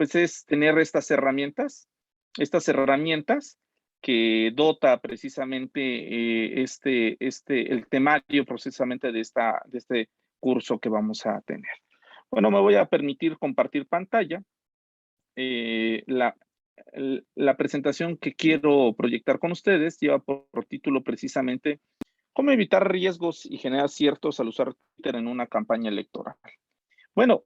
pues es tener estas herramientas que dota precisamente el temario precisamente de este curso que vamos a tener. Bueno, me voy a permitir compartir pantalla. La presentación que quiero proyectar con ustedes lleva por título precisamente ¿Cómo evitar riesgos y generar ciertos al usar Twitter en una campaña electoral? Bueno,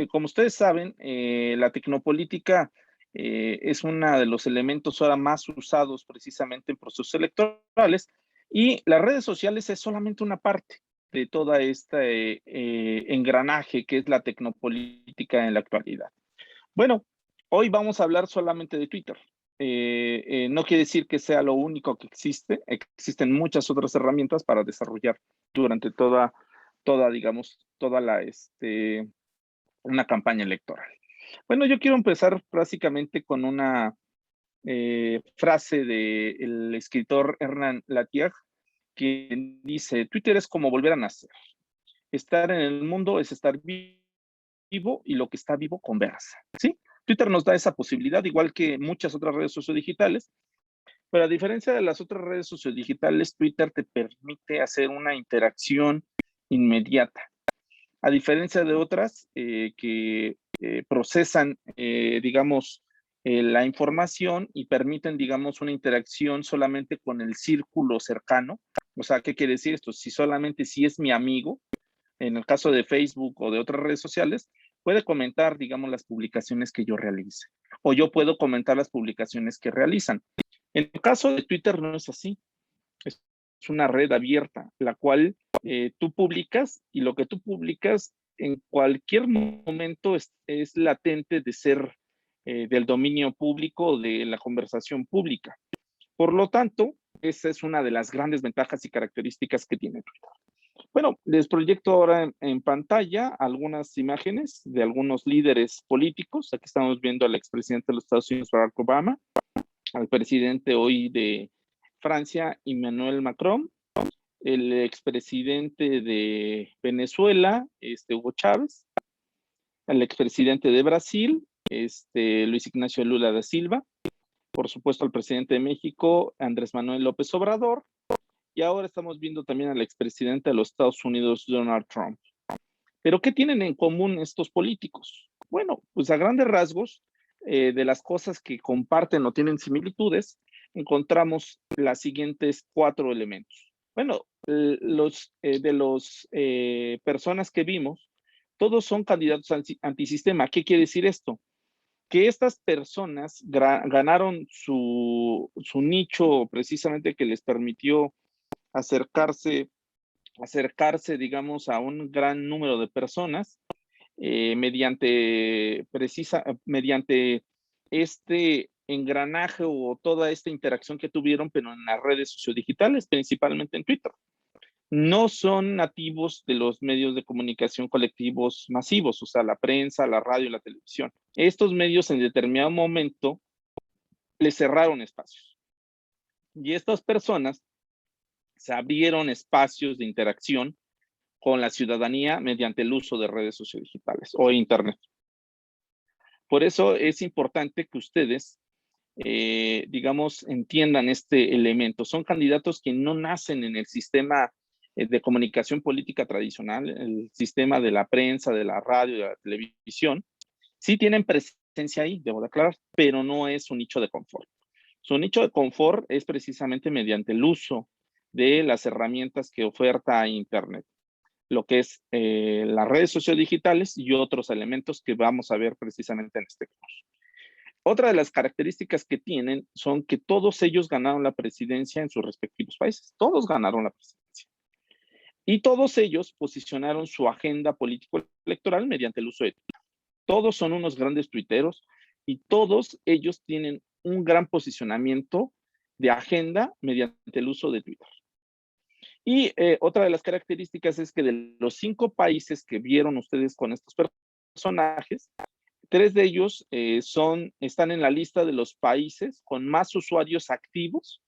como ustedes saben, la tecnopolítica es uno de los elementos ahora más usados precisamente en procesos electorales y las redes sociales es solamente una parte de toda este engranaje que es la tecnopolítica en la actualidad. Bueno, hoy vamos a hablar solamente de Twitter. No quiere decir que sea lo único que existe. Existen muchas otras herramientas para desarrollar durante digamos, una campaña electoral. Bueno, yo quiero empezar básicamente con una frase del escritor Hernán Latiag, que dice, Twitter es como volver a nacer. Estar en el mundo es estar vivo y lo que está vivo conversa, ¿sí? Twitter nos da esa posibilidad, igual que muchas otras redes sociodigitales, pero a diferencia de las otras redes sociodigitales, Twitter te permite hacer una interacción inmediata. A diferencia de otras que procesan, digamos, la información y permiten, digamos, una interacción solamente con el círculo cercano. O sea, ¿qué quiere decir esto? Si es mi amigo, en el caso de Facebook o de otras redes sociales, puede comentar, digamos, las publicaciones que yo realice. O yo puedo comentar las publicaciones que realizan. En el caso de Twitter no es así. Es una red abierta, la cual tú publicas y lo que tú publicas en cualquier momento es latente de ser del dominio público o de la conversación pública. Por lo tanto, esa es una de las grandes ventajas y características que tiene Twitter. Bueno, les proyecto ahora en pantalla algunas imágenes de algunos líderes políticos. Aquí estamos viendo al expresidente de los Estados Unidos, Barack Obama, al presidente hoy de Francia, Emmanuel Macron, el expresidente de Venezuela, Hugo Chávez, el expresidente de Brasil, Luis Ignacio Lula da Silva, por supuesto el presidente de México, Andrés Manuel López Obrador, y ahora estamos viendo también al expresidente de los Estados Unidos, Donald Trump. ¿Pero qué tienen en común estos políticos? Bueno, pues a grandes rasgos, de las cosas que comparten o tienen similitudes, encontramos las siguientes 4 elementos. Bueno, de los personas que vimos, todos son candidatos antisistema. ¿Qué quiere decir esto? Que estas personas ganaron su nicho precisamente que les permitió acercarse, digamos, a un gran número de personas mediante este engranaje o toda esta interacción que tuvieron, pero en las redes sociodigitales, principalmente en Twitter. No son nativos de los medios de comunicación colectivos masivos, o sea, la prensa, la radio, la televisión. Estos medios en determinado momento les cerraron espacios. Y estas personas se abrieron espacios de interacción con la ciudadanía mediante el uso de redes sociodigitales o internet. Por eso es importante que ustedes, digamos, entiendan este elemento. Son candidatos que no nacen en el sistema de comunicación política tradicional, el sistema de la prensa, de la radio, de la televisión. Sí tienen presencia ahí, debo de aclarar, pero no es un nicho de confort. Su nicho de confort es precisamente mediante el uso de las herramientas que oferta Internet, lo que es las redes sociodigitales y otros elementos que vamos a ver precisamente en este curso. Otra de las características que tienen son que todos ellos ganaron la presidencia en sus respectivos países. Todos ganaron la presidencia. Y todos ellos posicionaron su agenda político-electoral mediante el uso de Twitter. Todos son unos grandes tuiteros y todos ellos tienen un gran posicionamiento de agenda mediante el uso de Twitter. Y otra de las características es que de los 5 países que vieron ustedes con estos personajes, 3 de ellos están en la lista de los países con más usuarios activos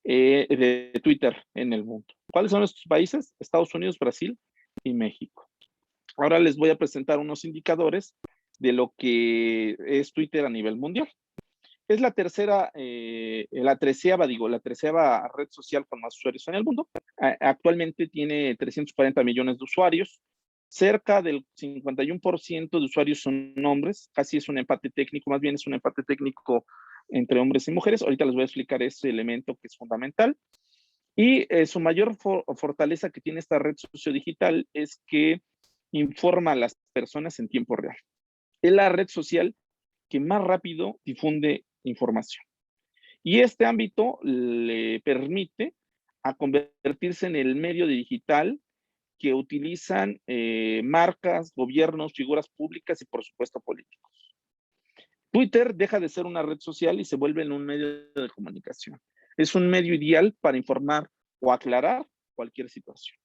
de Twitter en el mundo. ¿Cuáles son estos países? Estados Unidos, Brasil y México. Ahora les voy a presentar unos indicadores de lo que es Twitter a nivel mundial. Es la tercera, la treceava red social con más usuarios en el mundo. Actualmente tiene 340 millones de usuarios. Cerca del 51% de usuarios son hombres, casi es un empate técnico, más bien es un empate técnico entre hombres y mujeres. Ahorita les voy a explicar ese elemento que es fundamental. Y su mayor fortaleza que tiene esta red sociodigital es que informa a las personas en tiempo real. Es la red social que más rápido difunde información. Y este ámbito le permite a convertirse en el medio digital que utilizan marcas, gobiernos, figuras públicas y por supuesto políticos. Twitter deja de ser una red social y se vuelve en un medio de comunicación. Es un medio ideal para informar o aclarar cualquier situación.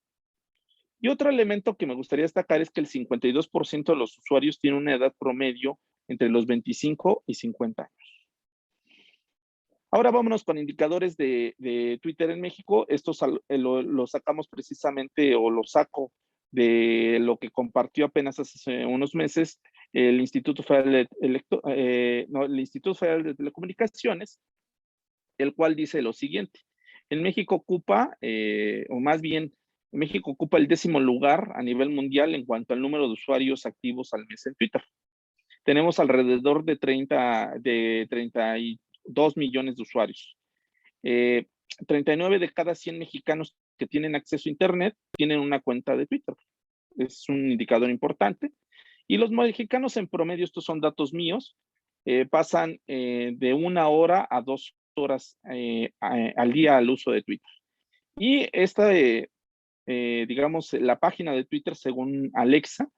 Y otro elemento que me gustaría destacar es que el 52% de los usuarios tienen una edad promedio entre los 25 y 50 años. Ahora vámonos con indicadores de Twitter en México. Estos lo sacamos precisamente, o lo saco de lo que compartió apenas hace unos meses el Instituto Federal el Instituto Federal de Telecomunicaciones, el cual dice lo siguiente. En México ocupa, o más bien, México ocupa el 10º lugar a nivel mundial en cuanto al número de usuarios activos al mes en Twitter. Tenemos alrededor de 32 millones de usuarios. 39 de cada 100 mexicanos que tienen acceso a Internet tienen una cuenta de Twitter. Es un indicador importante. Y los mexicanos en promedio, estos son datos míos, pasan de 1 hora a 2 horas al día al uso de Twitter. Y esta, digamos, la página de Twitter, según Alexa,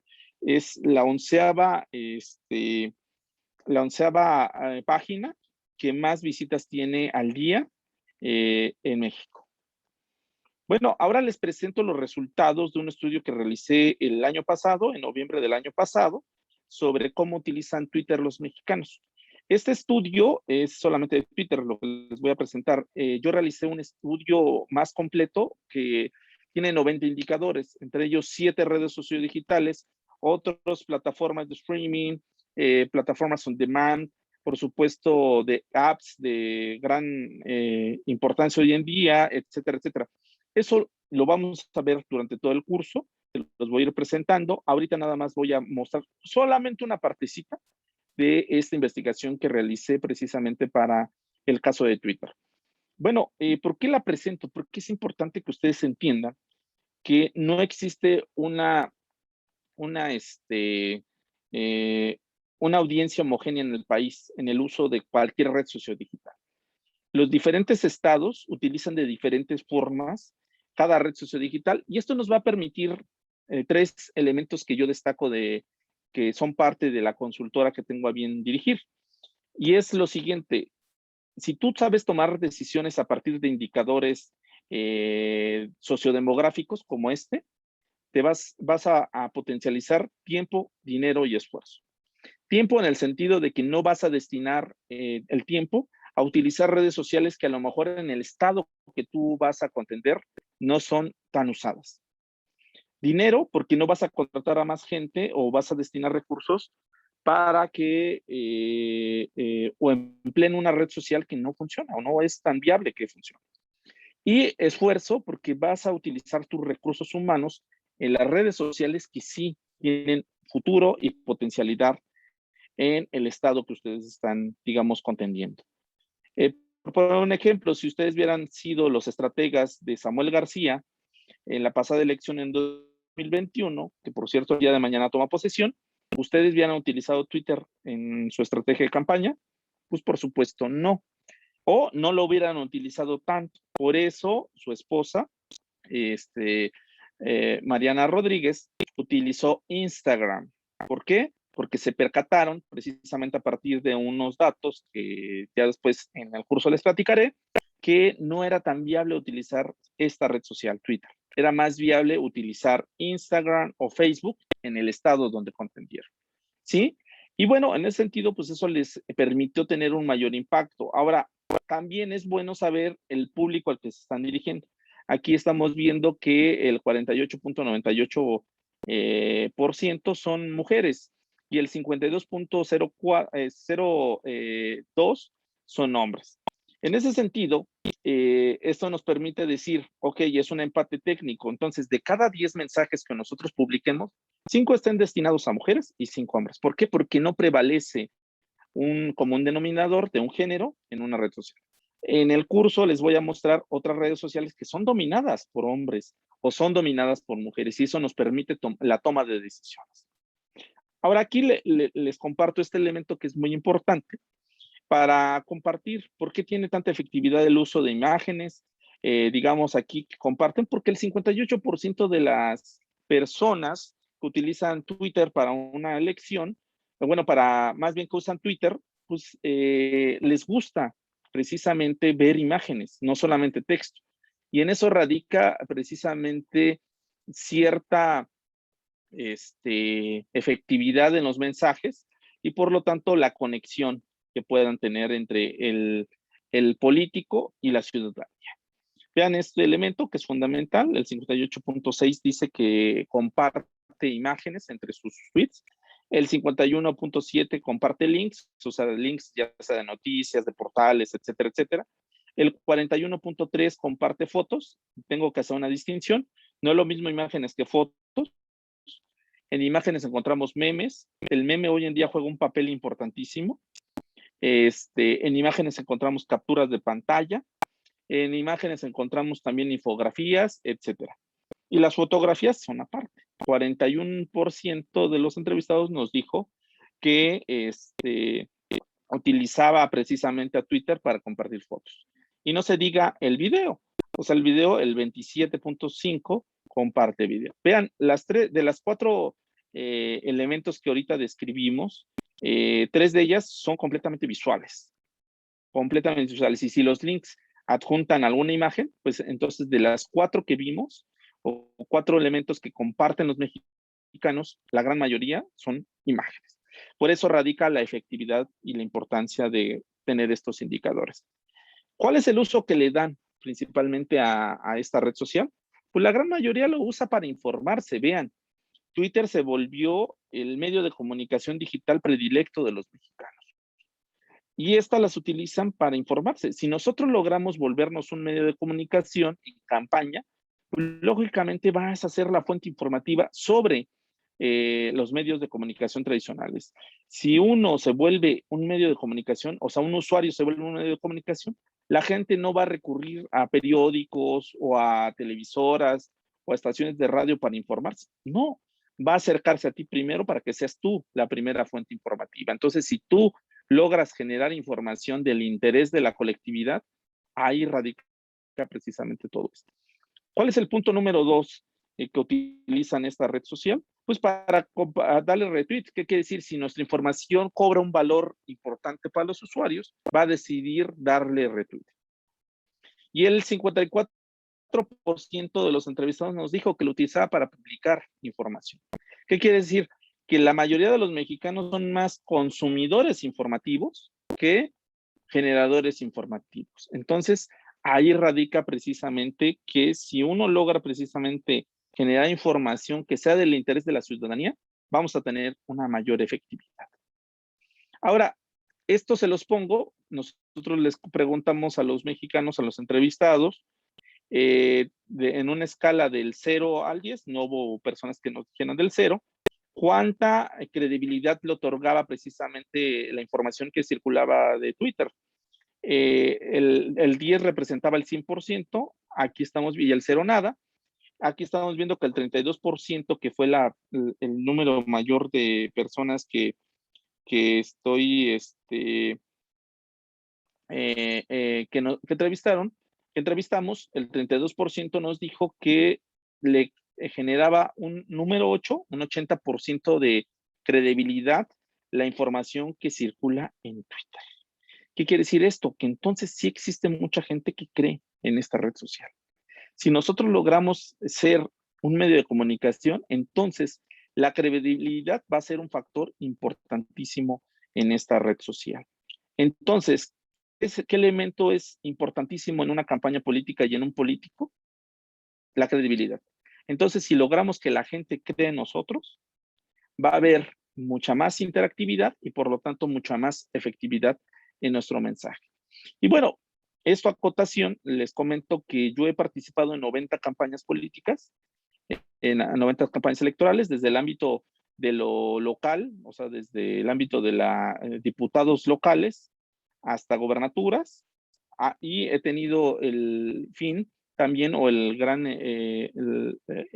es la onceava página que más visitas tiene al día en México. Bueno, ahora les presento los resultados de un estudio que realicé el año pasado, en noviembre del año pasado, sobre cómo utilizan Twitter los mexicanos. Este estudio es solamente de Twitter, lo que les voy a presentar. Yo realicé un estudio más completo que tiene 90 indicadores, entre ellos 7 redes sociodigitales, otras plataformas de streaming, plataformas on demand, por supuesto, de apps de gran importancia hoy en día, etcétera, etcétera. Eso lo vamos a ver durante todo el curso, los voy a ir presentando. Ahorita nada más voy a mostrar solamente una partecita de esta investigación que realicé precisamente para el caso de Twitter. Bueno, ¿por qué la presento? Porque es importante que ustedes entiendan que no existe una audiencia homogénea en el país en el uso de cualquier red sociodigital. Los diferentes estados utilizan de diferentes formas cada red sociodigital y esto nos va a permitir 3 elementos que yo destaco que son parte de la consultora que tengo a bien dirigir. Y es lo siguiente, si tú sabes tomar decisiones a partir de indicadores sociodemográficos como este, te vas a potencializar tiempo, dinero y esfuerzo. Tiempo en el sentido de que no vas a destinar el tiempo a utilizar redes sociales que a lo mejor en el estado que tú vas a contender no son tan usadas. Dinero, porque no vas a contratar a más gente o vas a destinar recursos para que o empleen una red social que no funciona o no es tan viable que funcione. Y esfuerzo, porque vas a utilizar tus recursos humanos en las redes sociales que sí tienen futuro y potencialidad en el estado que ustedes están, digamos, contendiendo. Por poner un ejemplo, si ustedes hubieran sido los estrategas de Samuel García en la pasada elección en 2021, que por cierto el día de mañana toma posesión, ¿ustedes hubieran utilizado Twitter en su estrategia de campaña? Pues por supuesto no. O no lo hubieran utilizado tanto. Por eso su esposa, Mariana Rodríguez, utilizó Instagram. ¿Por qué? Porque se percataron precisamente a partir de unos datos que ya después en el curso les platicaré, que no era tan viable utilizar esta red social, Twitter. Era más viable utilizar Instagram o Facebook en el estado donde contendieron. ¿Sí? Y bueno, en ese sentido, pues eso les permitió tener un mayor impacto. Ahora, también es bueno saber el público al que se están dirigiendo. Aquí estamos viendo que el 48.98% son mujeres. y el 52.02 son hombres. En ese sentido, esto nos permite decir, ok, es un empate técnico. Entonces, de cada 10 mensajes que nosotros publiquemos, 5 estén destinados a mujeres y 5 hombres. ¿Por qué? Porque no prevalece un común denominador de un género en una red social. En el curso les voy a mostrar otras redes sociales que son dominadas por hombres o son dominadas por mujeres y eso nos permite la toma de decisiones. Ahora aquí les comparto este elemento que es muy importante para compartir por qué tiene tanta efectividad el uso de imágenes. Digamos aquí que comparten porque el 58% de las personas que utilizan Twitter para una elección, bueno, para más bien que usan Twitter, pues les gusta precisamente ver imágenes, no solamente texto. Y en eso radica precisamente cierta efectividad en los mensajes y por lo tanto la conexión que puedan tener entre el político y la ciudadanía. Vean este elemento que es fundamental, el 58.6 dice que comparte imágenes entre sus tweets, el 51.7 comparte links, o sea, links ya sea de noticias, de portales, etcétera, etcétera. El 41.3 comparte fotos, tengo que hacer una distinción, no es lo mismo imágenes que fotos. En imágenes encontramos memes. El meme hoy en día juega un papel importantísimo. En imágenes encontramos capturas de pantalla. En imágenes encontramos también infografías, etcétera. Y las fotografías son aparte. 41% de los entrevistados nos dijo que utilizaba precisamente a Twitter para compartir fotos. Y no se diga el video. O sea, el video, el 27.5 comparte video. Vean, de las 4 elementos que ahorita describimos, 3 de ellas son completamente visuales. Completamente visuales. Y si los links adjuntan alguna imagen, pues entonces de las 4 que vimos, o 4 elementos que comparten los mexicanos, la gran mayoría son imágenes. Por eso radica la efectividad y la importancia de tener estos indicadores. ¿Cuál es el uso que le dan principalmente a esta red social? Pues la gran mayoría lo usa para informarse. Vean, Twitter se volvió el medio de comunicación digital predilecto de los mexicanos. Y estas las utilizan para informarse. Si nosotros logramos volvernos un medio de comunicación en campaña, pues lógicamente vas a ser la fuente informativa sobre los medios de comunicación tradicionales. Si uno se vuelve un medio de comunicación, o sea, un usuario se vuelve un medio de comunicación, la gente no va a recurrir a periódicos o a televisoras o a estaciones de radio para informarse. No, va a acercarse a ti primero para que seas tú la primera fuente informativa. Entonces, si tú logras generar información del interés de la colectividad, ahí radica precisamente todo esto. ¿Cuál es el punto número 2 que utilizan esta red social? Pues para darle retweet. ¿Qué quiere decir? Si nuestra información cobra un valor importante para los usuarios, va a decidir darle retweet. Y el 54% de los entrevistados nos dijo que lo utilizaba para publicar información. ¿Qué quiere decir? Que la mayoría de los mexicanos son más consumidores informativos que generadores informativos. Entonces, ahí radica precisamente que si uno logra precisamente generar información que sea del interés de la ciudadanía, vamos a tener una mayor efectividad. Ahora, esto se los pongo, nosotros les preguntamos a los mexicanos, a los entrevistados, en una escala del 0 al 10, no hubo personas que nos dijeran del 0, cuánta credibilidad le otorgaba precisamente la información que circulaba de Twitter. El 10 representaba el 100%, aquí estamos, y el 0 nada. Aquí estamos viendo que el 32%, que fue el número mayor de personas que entrevistamos, el 32% nos dijo que le generaba un número 8, un 80% de credibilidad la información que circula en Twitter. ¿Qué quiere decir esto? Que entonces sí existe mucha gente que cree en esta red social. Si nosotros logramos ser un medio de comunicación, entonces la credibilidad va a ser un factor importantísimo en esta red social. Entonces, ¿qué elemento es importantísimo en una campaña política y en un político? La credibilidad. Entonces, si logramos que la gente cree en nosotros, va a haber mucha más interactividad y por lo tanto mucha más efectividad en nuestro mensaje. Y bueno, esto a acotación, les comento que yo he participado en 90 campañas políticas, en 90 campañas electorales, desde el ámbito de lo local, o sea, desde el ámbito de diputados locales hasta gobernaturas, y he tenido el fin también o el gran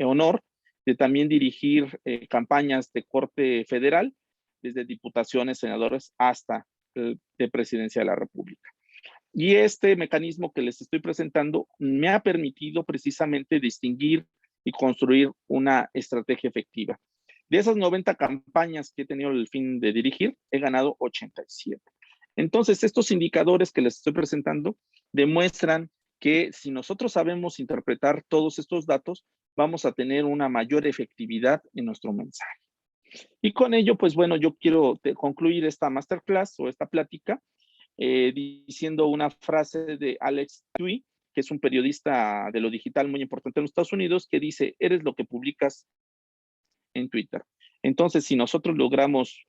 honor de también dirigir campañas de corte federal, desde diputaciones, senadores hasta de presidencia de la República. Y este mecanismo que les estoy presentando me ha permitido precisamente distinguir y construir una estrategia efectiva. De esas 90 campañas que he tenido el fin de dirigir, he ganado 87. Entonces, estos indicadores que les estoy presentando demuestran que si nosotros sabemos interpretar todos estos datos, vamos a tener una mayor efectividad en nuestro mensaje. Y con ello, pues bueno, yo quiero concluir esta masterclass o esta plática diciendo una frase de Alex Tui, que es un periodista de lo digital muy importante en los Estados Unidos, que dice, eres lo que publicas en Twitter. Entonces, si nosotros logramos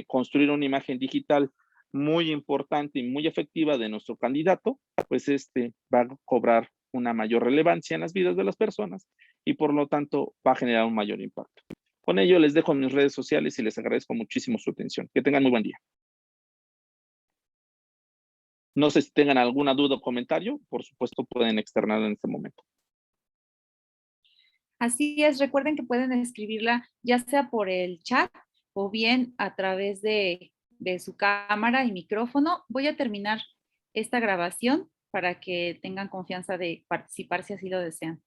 construir una imagen digital muy importante y muy efectiva de nuestro candidato, pues este va a cobrar una mayor relevancia en las vidas de las personas y por lo tanto va a generar un mayor impacto. Con ello les dejo mis redes sociales y les agradezco muchísimo su atención. Que tengan muy buen día. No sé si tengan alguna duda o comentario, por supuesto pueden externarlo en este momento. Así es, recuerden que pueden escribirla ya sea por el chat o bien a través de su cámara y micrófono. Voy a terminar esta grabación para que tengan confianza de participar si así lo desean.